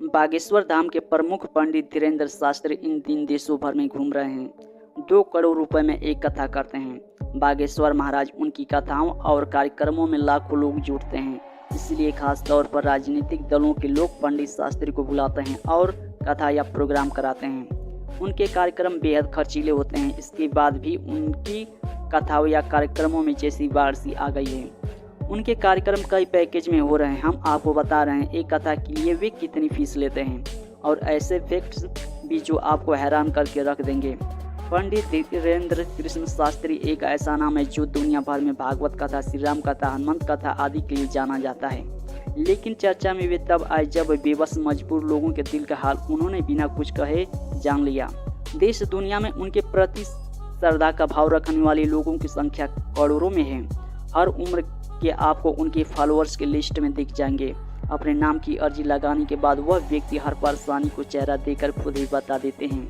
बागेश्वर धाम के प्रमुख पंडित धीरेन्द्र शास्त्री इन दिन देशों भर में घूम रहे हैं। 2 करोड़ रुपए में एक कथा करते हैं। बागेश्वर महाराज उनकी कथाओं और कार्यक्रमों में लाखों लोग जुटते हैं। इसलिए खास तौर पर राजनीतिक दलों के लोग पंडित शास्त्री को बुलाते हैं और कथा या प्रोग्राम कराते हैं। उनके कार्यक्रम बेहद खर्चीले होते हैं। इसके बाद भी उनकी कथाओं या कार्यक्रमों में जैसी बाढ़ सी आ गई है। उनके कार्यक्रम कई पैकेज में हो रहे हैं। हम आपको बता रहे हैं एक कथा के लिए वे कितनी फीस लेते हैं और ऐसे फैक्ट्स भी जो आपको हैरान करके रख देंगे। पंडित धीरेन्द्र कृष्ण शास्त्री एक ऐसा नाम है जो दुनिया भर में भागवत कथा, श्री राम कथा, हनुमंत कथा आदि के लिए जाना जाता है। लेकिन चर्चा में वे तब आए जब बेबस मजबूर लोगों के दिल का हाल उन्होंने बिना कुछ कहे जान लिया। देश दुनिया में उनके प्रति श्रद्धा का भाव रखने वाले लोगों की संख्या करोड़ों में है। हर उम्र के आपको उनके फॉलोअर्स के लिस्ट में दिख जाएंगे। अपने नाम की अर्जी लगाने के बाद वह व्यक्ति हर परेशानी को चेहरा देकर खुद ही बता देते हैं।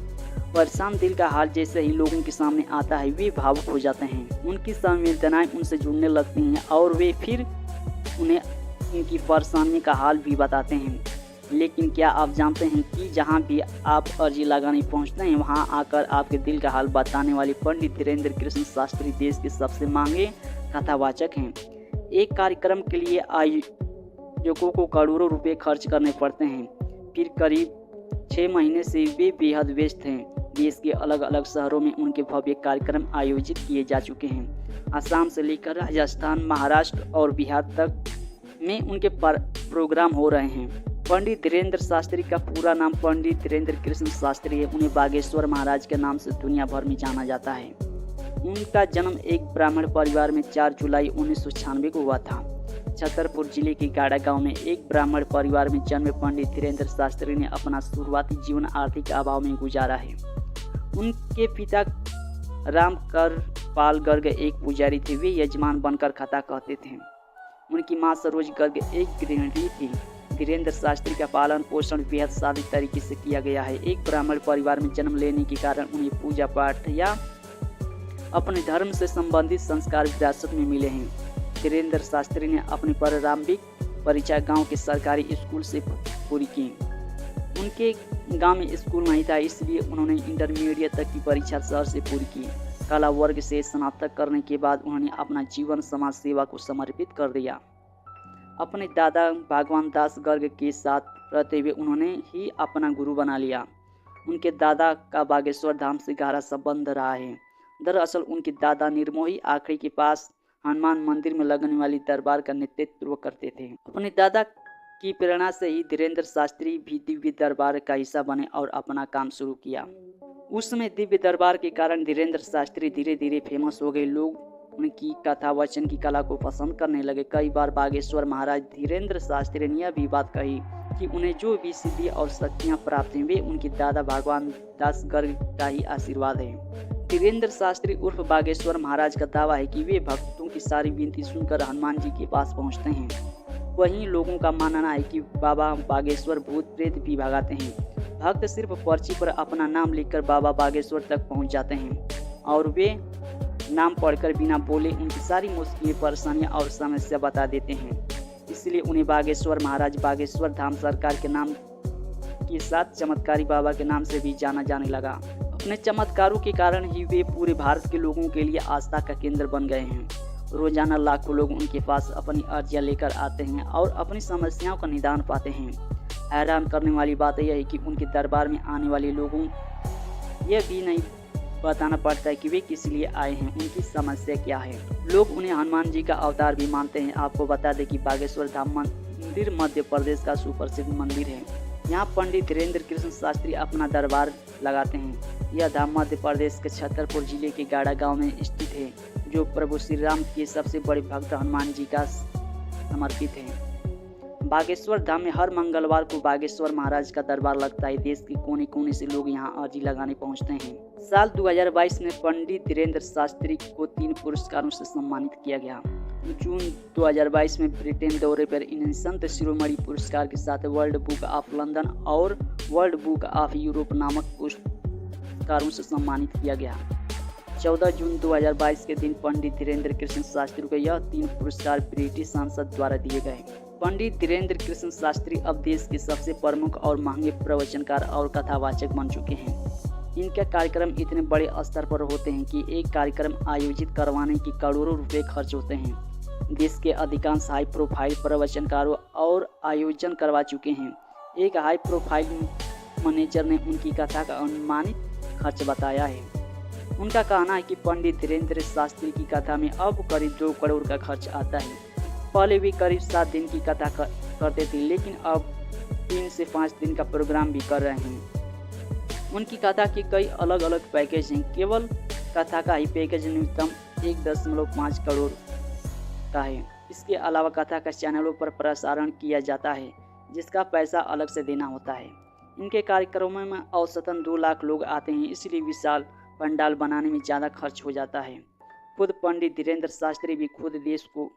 परेशान दिल का हाल जैसे ही लोगों के सामने आता है वे भावुक हो जाते हैं। उनकी संवेदनाएं उनसे जुड़ने लगती हैं और वे फिर उन्हें उनकी परेशानी का हाल भी बताते हैं। लेकिन क्या आप जानते हैं कि जहां भी आप अर्जी लगाने पहुंचते हैं वहां आकर आपके दिल का हाल बताने वाले पंडित धीरेन्द्र कृष्ण शास्त्री देश के सबसे महंगे कथावाचक हैं। एक कार्यक्रम के लिए आयोजकों को करोड़ों रुपए खर्च करने पड़ते हैं। फिर करीब 6 महीने से वे बेहद व्यस्त हैं। देश के अलग अलग शहरों में उनके भव्य कार्यक्रम आयोजित किए जा चुके हैं। असम से लेकर राजस्थान, महाराष्ट्र और बिहार तक में उनके प्रोग्राम हो रहे हैं। पंडित धीरेन्द्र शास्त्री का पूरा नाम पंडित धीरेन्द्र कृष्ण शास्त्री है। उन्हें बागेश्वर महाराज के नाम से दुनिया भर में जाना जाता है। उनका जन्म एक ब्राह्मण परिवार में 4 जुलाई 1996 को हुआ था। छतरपुर जिले के गाड़ा गांव में एक ब्राह्मण परिवार में जन्मे पंडित धीरेन्द्र शास्त्री ने अपना शुरुआती जीवन आर्थिक अभाव में गुजारा है। उनके पिता रामकर पाल गर्ग एक पुजारी थे। वे यजमान बनकर कथा कहते थे। उनकी मां सरोज गर्ग एक गृहिणी थी। धीरेन्द्र शास्त्री का पालन पोषण बेहद सादे तरीके से किया गया है। एक ब्राह्मण परिवार में जन्म लेने के कारण उन्हें पूजा पाठ या अपने धर्म से संबंधित संस्कार विरासत में मिले हैं। धीरेन्द्र शास्त्री ने अपनी प्रारंभिक परीक्षा गांव के सरकारी स्कूल से पूरी की। उनके गांव में स्कूल नहीं था, इसलिए उन्होंने इंटरमीडिएट तक की परीक्षा शहर से पूरी की। कला वर्ग से स्नातक करने के बाद उन्होंने अपना जीवन समाज सेवा को समर्पित कर दिया। अपने दादा भगवान दास गर्ग के साथ रहते हुए उन्होंने ही अपना गुरु बना लिया। उनके दादा का बागेश्वर धाम से गहरा संबंध रहा है। दरअसल उनके दादा निर्मोही आखड़ी के पास हनुमान मंदिर में लगने वाली दरबार का नेतृत्व करते थे। अपने दादा की प्रेरणा से ही धीरेन्द्र शास्त्री भी दिव्य दरबार का हिस्सा बने और अपना काम शुरू किया। उस समय दिव्य दरबार के कारण धीरेन्द्र शास्त्री धीरे धीरे फेमस हो गए। लोग उनकी कथा वचन की कला को पसंद करने लगे। कई बार बागेश्वर महाराज धीरेन्द्र शास्त्री ने यह भी बात कही कि उन्हें जो भी सिद्धि और शक्तियाँ प्राप्त हुई वे उनके दादा भगवान दास गर्ग का ही आशीर्वाद है। धीरेन्द्र शास्त्री उर्फ बागेश्वर महाराज का दावा है कि वे भक्तों की सारी विनती सुनकर हनुमान जी के पास पहुंचते हैं। वहीं लोगों का मानना है कि बाबा बागेश्वर भूत प्रेत भी भगाते हैं। भक्त सिर्फ पर्ची पर अपना नाम लिखकर बाबा बागेश्वर तक पहुंच जाते हैं और वे नाम पढ़कर बिना बोले उनकी सारी मुश्किलें, परेशानियां और समस्या बता देते हैं। इसलिए उन्हें बागेश्वर महाराज बागेश्वर धाम सरकार के नाम के साथ चमत्कारी बाबा के नाम से भी जाना जाने लगा। अपने चमत्कारों के कारण ही वे पूरे भारत के लोगों के लिए आस्था का केंद्र बन गए हैं। रोजाना लाखों लोग उनके पास अपनी अर्जियां लेकर आते हैं और अपनी समस्याओं का निदान पाते हैं। हैरान करने वाली बात यह है कि उनके दरबार में आने वाले लोगों यह भी नहीं बताना पड़ता है कि वे किस लिए आए हैं, उनकी समस्या क्या है। लोग उन्हें हनुमान जी का अवतार भी मानते हैं। आपको बता दें कि बागेश्वर धाम मंदिर मध्य प्रदेश का सुप्रसिद्ध मंदिर है। यहाँ पंडित धीरेन्द्र कृष्ण शास्त्री अपना दरबार लगाते हैं। यह धाम मध्य प्रदेश के छतरपुर जिले के गाड़ा गांव में स्थित है, जो प्रभु श्री राम के सबसे बड़े भक्त हनुमान जी का समर्पित है। बागेश्वर धाम में हर मंगलवार को बागेश्वर महाराज का दरबार लगता है। देश के कोने कोने से लोग यहाँ अर्जी लगाने पहुँचते हैं। साल 2022 में पंडित धीरेन्द्र शास्त्री को 3 पुरस्कारों से सम्मानित किया गया। जून 2022 में ब्रिटेन दौरे पर इन्हें संत शिरोमणि पुरस्कार के साथ वर्ल्ड बुक ऑफ लंदन और वर्ल्ड बुक ऑफ यूरोप नामक पुरस्कारों से सम्मानित किया गया। 14 जून 2022 के दिन पंडित धीरेन्द्र कृष्ण शास्त्री को यह 3 पुरस्कार ब्रिटिश संसद द्वारा दिए गए। पंडित धीरेन्द्र कृष्ण शास्त्री अब देश के सबसे प्रमुख और महंगे प्रवचनकार और कथावाचक बन चुके हैं। इनके कार्यक्रम इतने बड़े स्तर पर होते हैं कि एक कार्यक्रम आयोजित करवाने के करोड़ों रुपए खर्च होते हैं। देश के अधिकांश हाई प्रोफाइल प्रवचनकारों और आयोजन करवा चुके हैं। एक हाई प्रोफाइल मैनेजर ने उनकी कथा का अनुमानित खर्च बताया है। उनका कहना है कि पंडित धीरेन्द्र शास्त्री की कथा में अब करीब 2 करोड़ का खर्च आता है। पहले भी करीब 7 दिन की कथा करते थे, लेकिन अब 3 से 5 दिन का प्रोग्राम भी कर रहे हैं। उनकी कथा के कई अलग अलग पैकेज हैं। केवल कथा का ही पैकेज न्यूनतम 1.5 करोड़ का है। इसके अलावा कथा का चैनलों पर प्रसारण किया जाता है, जिसका पैसा अलग से देना होता है। इनके कार्यक्रमों में औसतन 2 लाख लोग आते हैं, इसलिए विशाल पंडाल बनाने में ज़्यादा खर्च हो जाता है। खुद पंडित धीरेन्द्र शास्त्री भी खुद देश को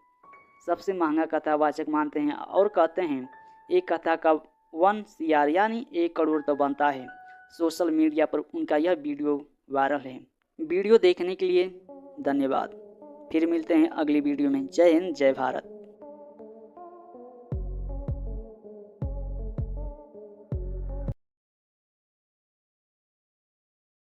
सबसे महंगा कथावाचक मानते हैं और कहते हैं एक कथा का 1 CR यानी 1 करोड़ तो बनता है। सोशल मीडिया पर उनका यह वीडियो वायरल है। वीडियो देखने के लिए धन्यवाद। फिर मिलते हैं अगली वीडियो में। जय हिंद, जय भारत।